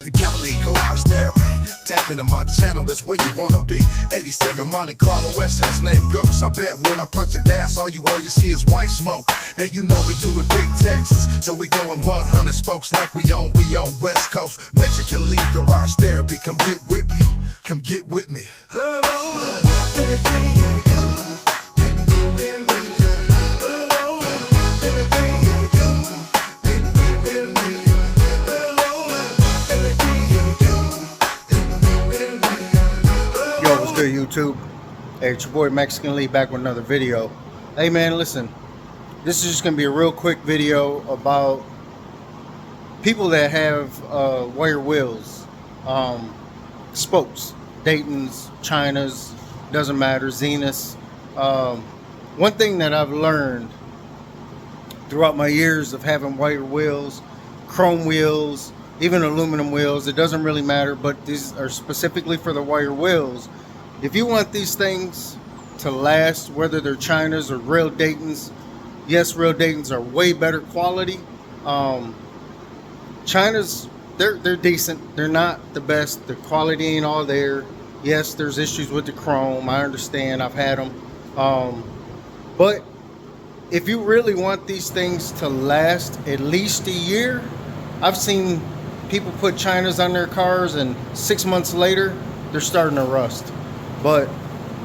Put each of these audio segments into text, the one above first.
The Galilee garage therapy. Tap into my channel, that's where you wanna be. 87 Monte Carlo West has name girls. I bet when I punch the gas, all you see is white smoke. And you know we do it big Texas, so we going 100 spokes like we on West Coast. Mexican League garage therapy, come get with me, come get with me. Yo, what's good, YouTube? Hey, it's your boy Mexican Lee back with another video. Hey man, listen, this is just gonna be a real quick video about people that have wire wheels, spokes, Dayton's, China's, doesn't matter, Zenith's. One thing that I've learned throughout my years of having wire wheels, chrome wheels, even aluminum wheels, it doesn't really matter, but these are specifically for the wire wheels. If you want these things to last, whether they're China's or real Dayton's, yes, real Dayton's are way better quality. China's, they're decent. They're not the best. The quality ain't all there. Yes, there's issues with the chrome. I understand. I've had them. But if you really want these things to last at least a year, I've seen people put China's on their cars and 6 months later they're starting to rust. But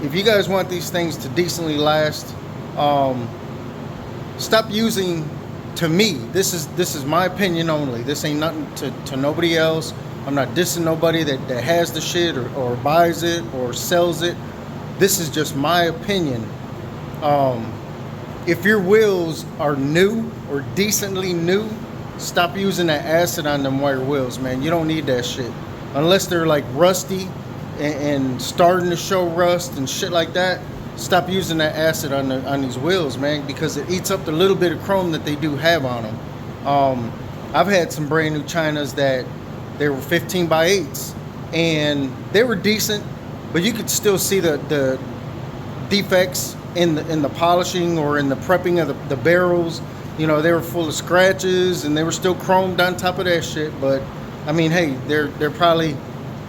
if you guys want these things to decently last, stop using, to me, this is my opinion only, this ain't nothing to nobody else. I'm not dissing nobody that has the shit or buys it or sells it. This is just my opinion. If your wheels are new or decently new, stop using that acid on them wire wheels, man. You don't need that shit. Unless they're like rusty and starting to show rust and shit like that, stop using that acid on these wheels, man, because it eats up the little bit of chrome that they do have on them. I've had some brand new Chinas that they were 15 by 8s and they were decent, but you could still see the defects in the polishing or in the prepping of the barrels. You know, they were full of scratches and they were still chromed on top of that shit. But I mean, hey, they're probably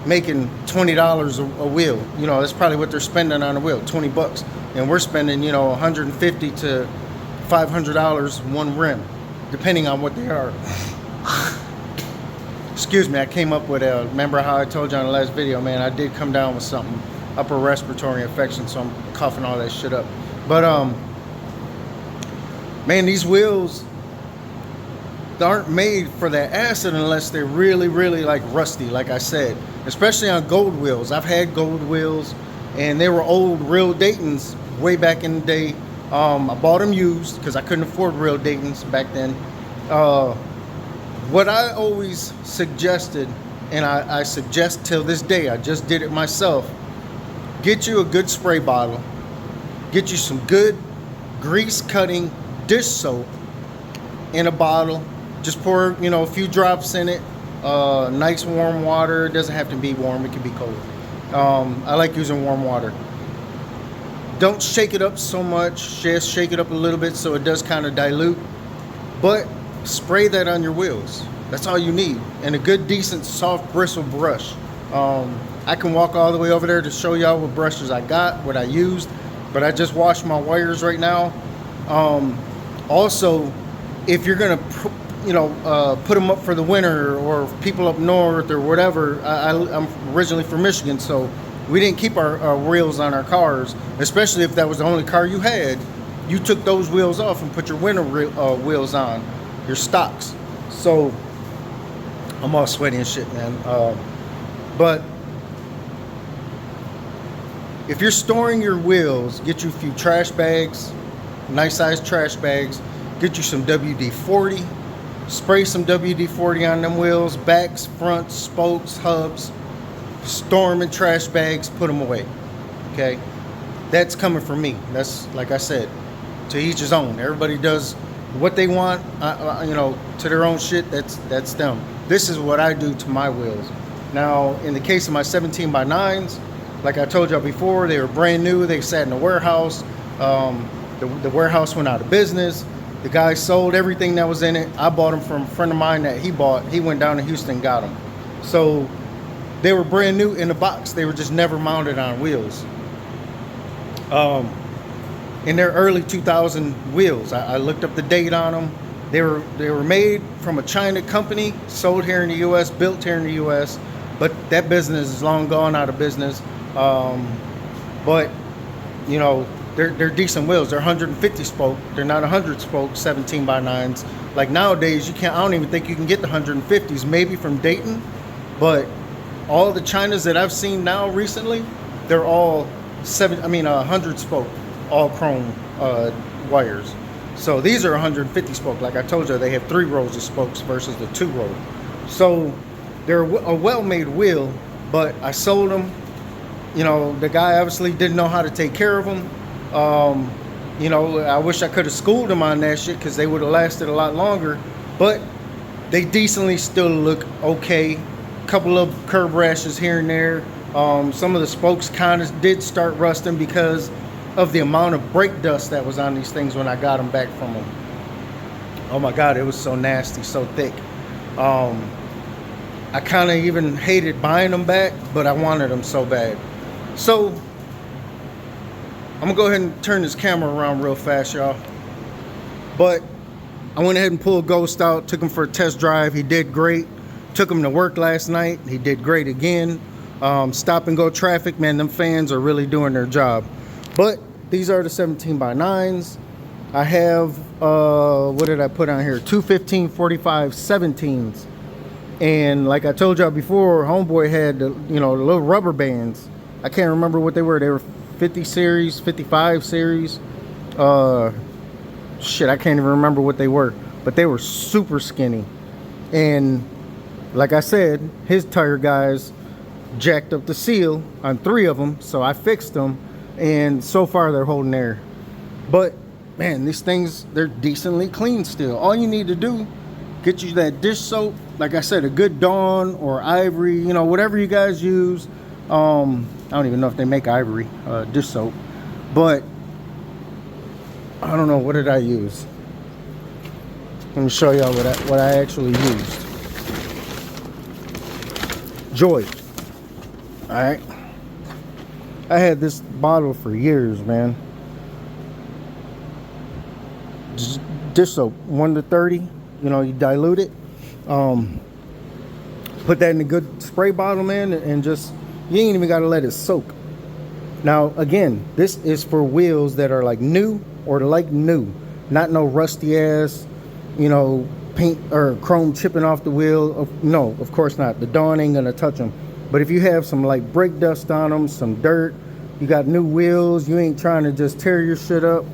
making $20 a wheel. You know, that's probably what they're spending on a wheel, 20 bucks. And we're spending, you know, $150 to $500 one rim, depending on what they are. Excuse me, I came up with remember how I told you on the last video, man, I did come down with something, upper respiratory infection, so I'm coughing all that shit up. But man, these wheels aren't made for that acid unless they're really, really like rusty, like I said. Especially on gold wheels. I've had gold wheels and they were old real Dayton's way back in the day. I bought them used because I couldn't afford real Dayton's back then. What I always suggested, and I suggest till this day, I just did it myself, get you a good spray bottle, get you some good grease cutting dish soap in a bottle, just pour, you know, a few drops in it, nice warm water. It doesn't have to be warm, it can be cold. I like using warm water. Don't shake it up so much, just shake it up a little bit so it does kind of dilute, but spray that on your wheels. That's all you need. And a good decent soft bristle brush. I can walk all the way over there to show y'all what brushes I got, what I used, but I just washed my wires right now. Also, if you're gonna, you know, put them up for the winter, or people up north or whatever, I'm originally from Michigan, so we didn't keep our wheels on our cars, especially if that was the only car you had. You took those wheels off and put your winter wheels on, your stocks. So I'm all sweaty and shit, man. But if you're storing your wheels, get you a few trash bags, nice sized trash bags. Get you some WD-40. Spray some WD-40 on them wheels, backs, fronts, spokes, hubs. Store them in trash bags, put them away. Okay? That's coming from me. That's, like I said, to each his own. Everybody does what they want, you know, to their own shit. That's them. This is what I do to my wheels. Now, in the case of my 17 by 9s, like I told y'all before, they were brand new. They sat in the warehouse. The warehouse went out of business. The guy sold everything that was in it. I bought them from a friend of mine that he bought. He went down to Houston and got them. So they were brand new in the box. They were just never mounted on wheels. In their early 2000 wheels, I looked up the date on them. They were made from a China company, sold here in the U.S., built here in the U.S., but that business is long gone out of business. But you know, they're decent wheels. They're 150 spoke. They're not 100 spoke 17 by 9s. Like nowadays, you can't. I don't even think you can get the 150s. Maybe from Dayton, but all the Chinas that I've seen now recently, they're all 100 spoke, all chrome wires. So these are 150 spoke. Like I told you, they have 3 rows of spokes versus the 2 row. So they're a well-made wheel, but I sold them. You know, the guy obviously didn't know how to take care of them. You know, I wish I could have schooled him on that shit because they would have lasted a lot longer. But they decently still look okay. Couple of curb rashes here and there. Some of the spokes kind of did start rusting because of the amount of brake dust that was on these things when I got them back from them. Oh my God, it was so nasty, so thick. I kind of even hated buying them back, but I wanted them so bad. So I'm gonna go ahead and turn this camera around real fast, y'all. But I went ahead and pulled Ghost out, took him for a test drive. He did great. Took him to work last night. He did great again. Stop and go traffic, man, them fans are really doing their job. But these are the 17 by 9s. I have, what did I put on here? 215 45 17s. And like I told y'all before, homeboy had the, you know, the little rubber bands. I can't remember what they were. They were 50 series, 55 series. Shit, I can't even remember what they were. But they were super skinny. And like I said, his tire guys jacked up the seal on 3 of them, so I fixed them, and so far they're holding air. But man, these things, they're decently clean still. All you need to do, get you that dish soap, like I said, a good Dawn or Ivory, you know, whatever you guys use. I don't even know if they make Ivory dish soap, but I don't know, what did I use? Let me show y'all what I actually used. Joy. All right, I had this bottle for years, man. Just dish soap, 1 to 30. You know, you dilute it, put that in a good spray bottle, man, and just, you ain't even got to let it soak. Now again, this is for wheels that are like new or like new, not no rusty ass, you know, paint or chrome chipping off the wheel. No, of course not. The Dawn ain't gonna touch them. But if you have some like brake dust on them, some dirt, you got new wheels, you ain't trying to just tear your shit up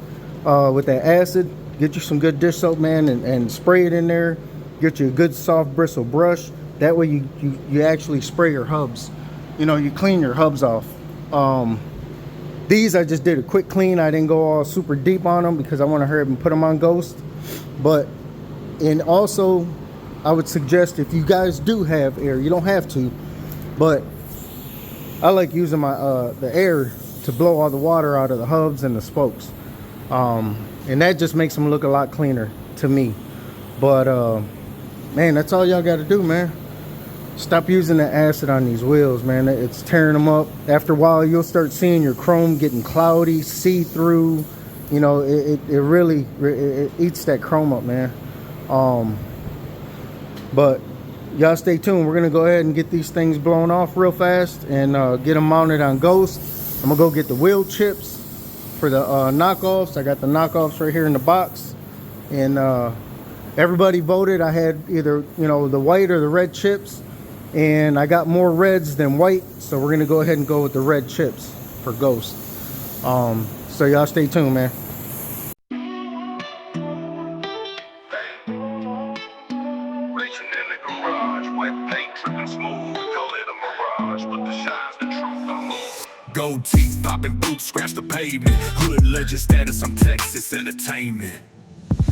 with that acid, get you some good dish soap, man, and spray it in there. Get you a good soft bristle brush. That way you actually spray your hubs. You know, you clean your hubs off. These I just did a quick clean. I didn't go all super deep on them because I want to hurry up and put them on Ghost. But, and also I would suggest, if you guys do have air, you don't have to, but I like using my the air to blow all the water out of the hubs and the spokes, and that just makes them look a lot cleaner to me. But man, that's all y'all got to do, man. Stop using the acid on these wheels, man. It's tearing them up. After a while, you'll start seeing your chrome getting cloudy, see-through. You know, it really eats that chrome up, man. But y'all stay tuned. We're gonna go ahead and get these things blown off real fast and get them mounted on Ghost. I'm gonna go get the wheel chips for the knockoffs. I got the knockoffs right here in the box, and everybody voted. I had either, you know, the white or the red chips, and I got more reds than white, so we're gonna go ahead and go with the red chips for Ghost. So y'all stay tuned, man. Gold teeth, popping boots, scratch the pavement. Hood legend status, I'm Texas entertainment.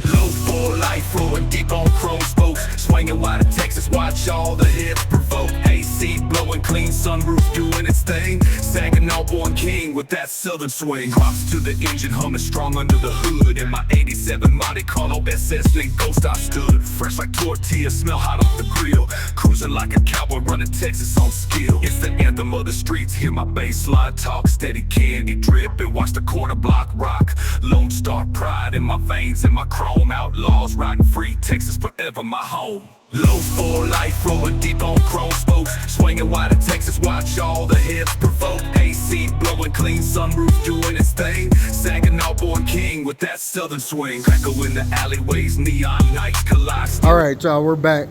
Low for life, flowing deep on chrome spokes. Swinging wide of Texas, watch all the hits provoke. AC blowing clean, sunroof doing its thing. Saginaw born king with that southern swing. Props to the engine humming strong under the hood. In my 87 Monte Carlo SS big ghost I stood. Fresh like tortillas, smell hot off the grill. Cruising like a cowboy running Texas on skill. It's the anthem of the streets, hear my bass line talk. Steady candy drip and watch the corner block rock. Lone Star pride in my veins and my chrome. Outlaws riding free, Texas forever my home. Low for life, rolling deep on chrome spokes. Swinging wide in Texas, watch all the hips provoke. AC blowing clean, sunroof doing its thing. Saginaw born king with that southern swing. Echo in the alleyways, neon nights collide. All right, y'all, we're back.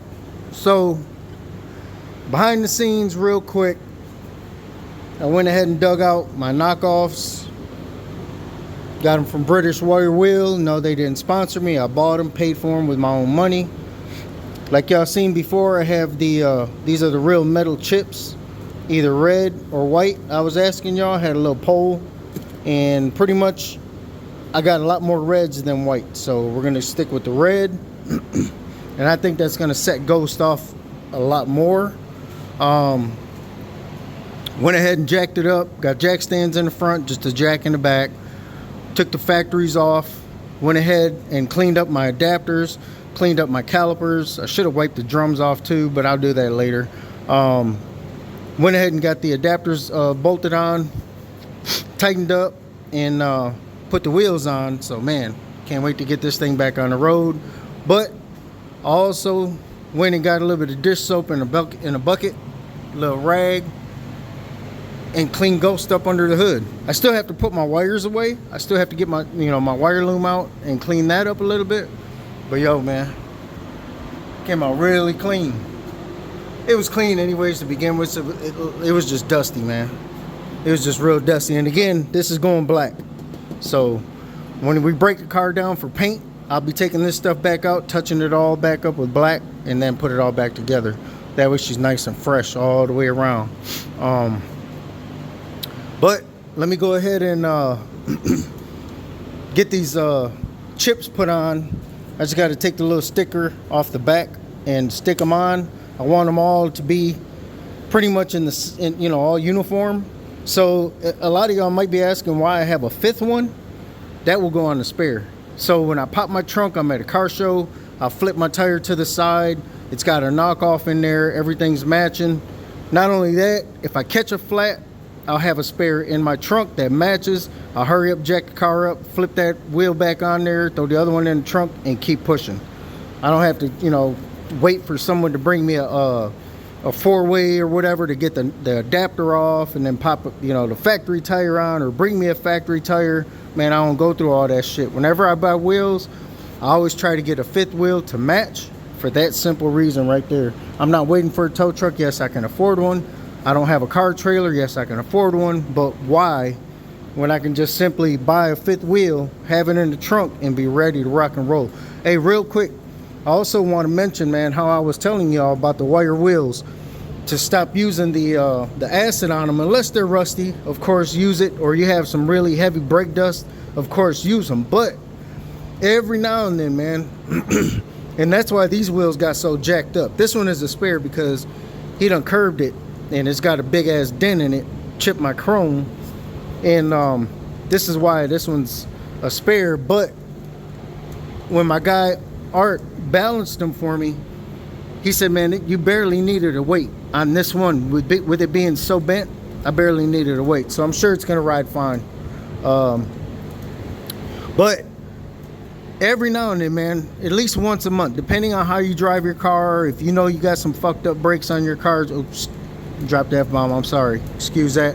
So, behind the scenes, real quick, I went ahead and dug out my knockoffs. Got them from British Wire Wheel. No, they didn't sponsor me. I bought them, paid for them with my own money. Like y'all seen before, I have the these are the real metal chips, either red or white. I was asking y'all, had a little poll, and pretty much I got a lot more reds than white, so we're gonna stick with the red. And I think that's gonna set Ghost off a lot more. Went ahead and jacked it up, got jack stands in the front, just a jack in the back. Took the factories off, went ahead and cleaned up my adapters, cleaned up my calipers. I should have wiped the drums off too, but I'll do that later. Went ahead and got the adapters bolted on, tightened up, and put the wheels on. So man, can't wait to get this thing back on the road. But I also went and got a little bit of dish soap in a bucket, a little rag, and clean Ghost up under the hood. I still have to put my wires away. I still have to get my my wire loom out and clean that up a little bit. But yo, man, came out really clean. It was clean anyways to begin with, so it was just dusty, man. It was just real dusty. And again, this is going black. So when we break the car down for paint, I'll be taking this stuff back out, touching it all back up with black, and then put it all back together. That way she's nice and fresh all the way around. But let me go ahead and get these chips put on. I just got to take the little sticker off the back and stick them on. I want them all to be pretty much in all uniform. So a lot of y'all might be asking why I have a fifth one. That will go on the spare. So when I pop my trunk, I'm at a car show, I'll flip my tire to the side. It's got a knockoff in there. Everything's matching. Not only that, if I catch a flat, I'll have a spare in my trunk that matches. I'll hurry up, jack the car up, flip that wheel back on there, throw the other one in the trunk, and keep pushing. I don't have to, wait for someone to bring me a four-way or whatever to get the adapter off and then pop, the factory tire on, or bring me a factory tire. Man, I don't go through all that shit. Whenever I buy wheels, I always try to get a fifth wheel to match, for that simple reason right there. I'm not waiting for a tow truck. Yes, I can afford one. I don't have a car trailer. Yes, I can afford one. But why, when I can just simply buy a fifth wheel, have it in the trunk, and be ready to rock and roll? Hey, real quick, I also want to mention, man, how I was telling y'all about the wire wheels, to stop using the acid on them unless they're rusty. Of course, use it. Or you have some really heavy brake dust, of course, use them. But every now and then, man, and that's why these wheels got so jacked up. This one is a spare because he done curved it, and it's got a big ass dent in it, chipped my chrome, and this is why this one's a spare. But when my guy Art balanced them for me, he said, man, you barely needed a weight on this one. With it being so bent, I barely needed a weight. So I'm sure it's gonna ride fine. But every now and then, man, at least once a month, depending on how you drive your car, if you got some fucked up brakes on your car, oops, dropped the F-bomb, I'm sorry, excuse that.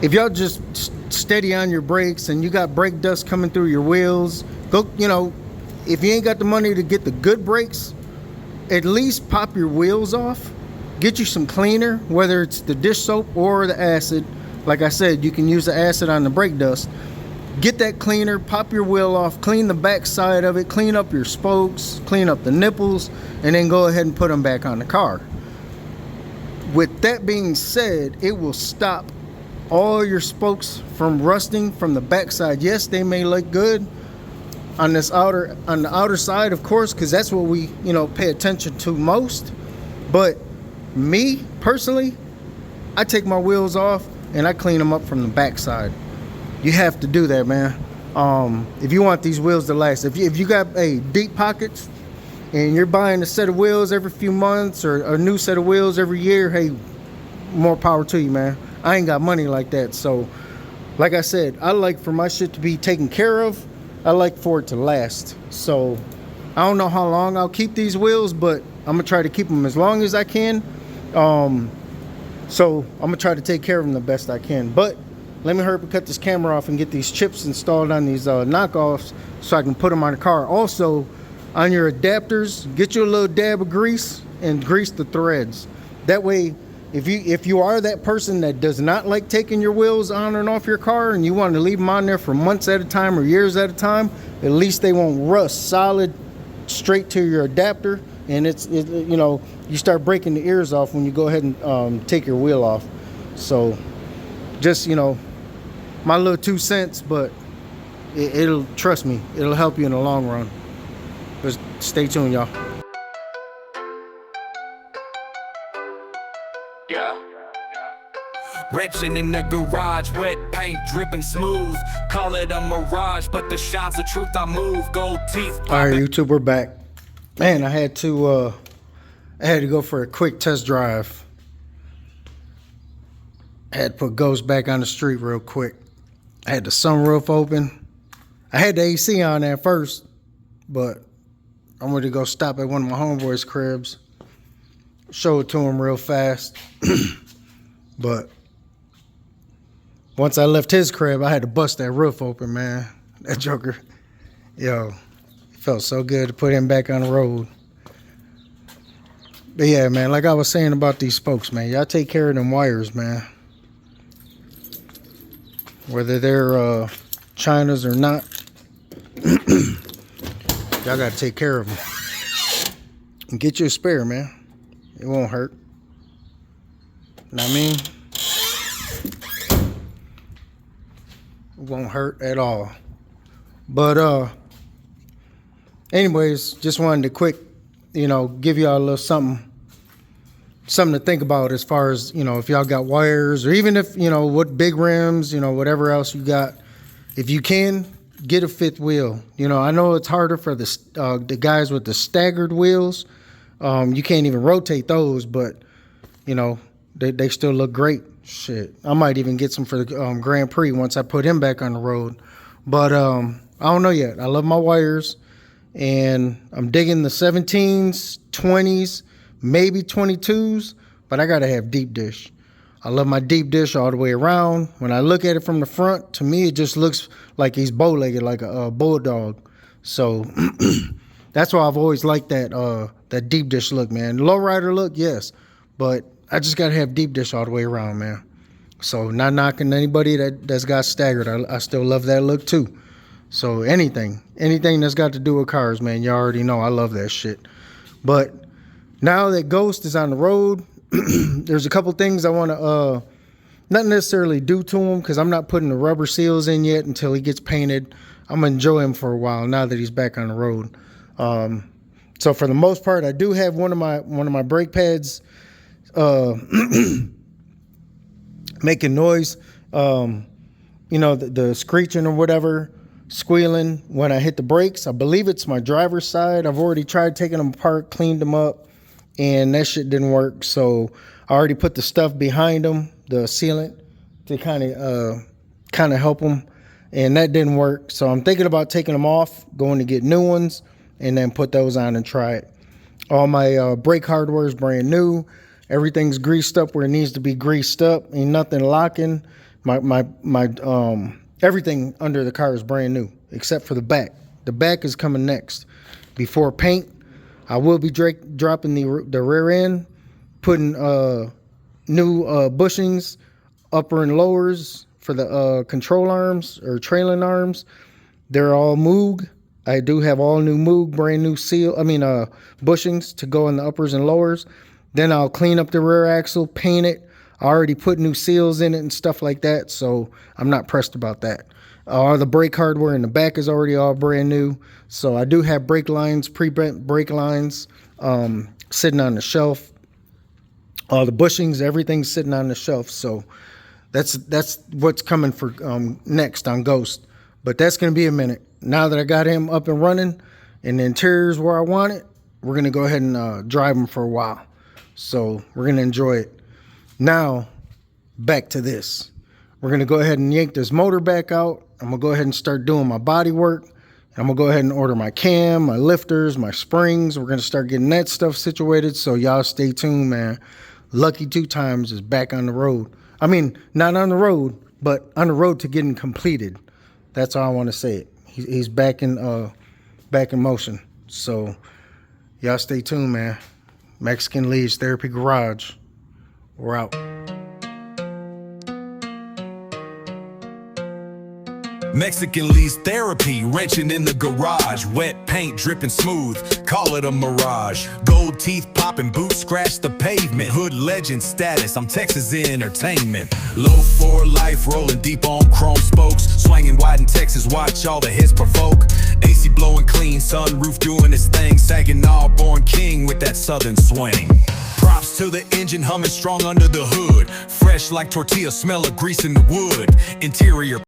If y'all just steady on your brakes and you got brake dust coming through your wheels, go, if you ain't got the money to get the good brakes, at least pop your wheels off, get you some cleaner, whether it's the dish soap or the acid. Like I said, you can use the acid on the brake dust. Get that cleaner, pop your wheel off, clean the back side of it, clean up your spokes, clean up the nipples, and then go ahead and put them back on the car. With that being said, it will stop all your spokes from rusting from the back side. Yes, they may look good on the outer side, of course, because that's what we pay attention to most. But me personally, I take my wheels off and I clean them up from the backside. You have to do that, man. If you want these wheels to last, if you got deep pockets and you're buying a set of wheels every few months or a new set of wheels every year, hey, more power to you, man. I ain't got money like that. So like I said, I like for my shit to be taken care of. I like for it to last. So I don't know how long I'll keep these wheels, but I'm gonna try to keep them as long as I can. So I'm gonna try to take care of them the best I can. But let me hurry up and cut this camera off and get these chips installed on these knockoffs so I can put them on the car. Also, on your adapters, get you a little dab of grease and grease the threads. That way, if you are that person that does not like taking your wheels on and off your car and you want to leave them on there for months at a time or years at a time, at least they won't rust solid straight to your adapter. And you know, you start breaking the ears off when you go ahead and take your wheel off. So just, you know, my little 2 cents, but it'll, trust me, it'll help you in the long run. But stay tuned, y'all. Yeah. Wretching in the garage, wet paint dripping smooth. Call it a mirage, but the shots of truth I move. Gold teeth. All right, YouTube, we're back. Man, I had to go for a quick test drive. I had to put Ghost back on the street real quick. I had the sunroof open. I had the AC on at first, but I wanted to go stop at one of my homeboys' cribs. Show it to him real fast. But once I left his crib, I had to bust that roof open, man. That joker, yo, it felt so good to put him back on the road. But yeah, man, like I was saying about these spokes, man, y'all take care of them wires, man. Whether they're China's or not, y'all got to take care of them. And get you a spare, man. It won't hurt. Know what I mean? It won't hurt at all. But anyways, just wanted to quick, you know, give y'all a little something to think about as far as, you know, if y'all got wires or even if, you know, what big rims, you know, whatever else you got. If you can, get a fifth wheel. You know, I know it's harder for the guys with the staggered wheels. You can't even rotate those, but, you know, they still look great. Shit, I might even get some for the Grand Prix once I put him back on the road. But I don't know yet. I love my wires, and I'm digging the 17s, 20s, maybe 22s, but I gotta have deep dish. I love my deep dish all the way around. When I look at it from the front, to me, it just looks like he's bow-legged, like a bulldog. So that's why I've always liked that deep dish look, man. Lowrider look, yes, but I just gotta have deep dish all the way around, man. So not knocking anybody that's got staggered. I still love that look too. So anything that's got to do with cars, man, you already know I love that shit. But now that Ghost is on the road, there's a couple things I want to not necessarily do to him, because I'm not putting the rubber seals in yet until he gets painted. I'm gonna enjoy him for a while now that he's back on the road. So for the most part, I do have one of my brake pads making noise, you know, the screeching or whatever, squealing when I hit the brakes. I believe it's my driver's side. I've already tried taking them apart, cleaned them up, and that shit didn't work. So I already put the stuff behind them, the sealant, to kind of help them, and that didn't work. So I'm thinking about taking them off, going to get new ones, and then put those on and try it. All my brake hardware is brand new. Everything's greased up where it needs to be greased up. Ain't nothing locking. My everything under the car is brand new except for the back. The back is coming next. Before paint, I will be dropping the rear end, putting new bushings, upper and lowers for the control arms or trailing arms. They're all Moog. I do have all new Moog, brand new bushings to go in the uppers and lowers. Then I'll clean up the rear axle, paint it. I already put new seals in it and stuff like that, so I'm not pressed about that. All the brake hardware in the back is already all brand new. So I do have brake lines, pre-bent brake lines, sitting on the shelf. All the bushings, everything's sitting on the shelf. So that's what's coming for next on Ghost. But that's gonna be a minute. Now that I got him up and running and the interior's where I want it, we're gonna go ahead and drive him for a while. So we're gonna enjoy it. Now, back to this. We're gonna go ahead and yank this motor back out. I'm gonna go ahead and start doing my body work. I'm gonna go ahead and order my cam, my lifters, my springs. We're gonna start getting that stuff situated. So y'all stay tuned, man. Lucky 2 Times is back on the road. I mean, not on the road, but on the road to getting completed. That's how I want to say it. He's back in motion. So y'all stay tuned, man. Mexican Leads Therapy Garage. We're out. Mexican Lee's Therapy, wrenching in the garage. Wet paint dripping smooth, call it a mirage. Gold teeth popping, boots scratch the pavement. Hood legend status, I'm Texas entertainment. Low for life, rolling deep on chrome spokes. Swinging wide in Texas, watch all the hits provoke. AC blowing clean, sunroof doing its thing. Saginaw born king with that southern swing. Props to the engine humming strong under the hood. Fresh like tortilla, smell of grease in the wood. Interior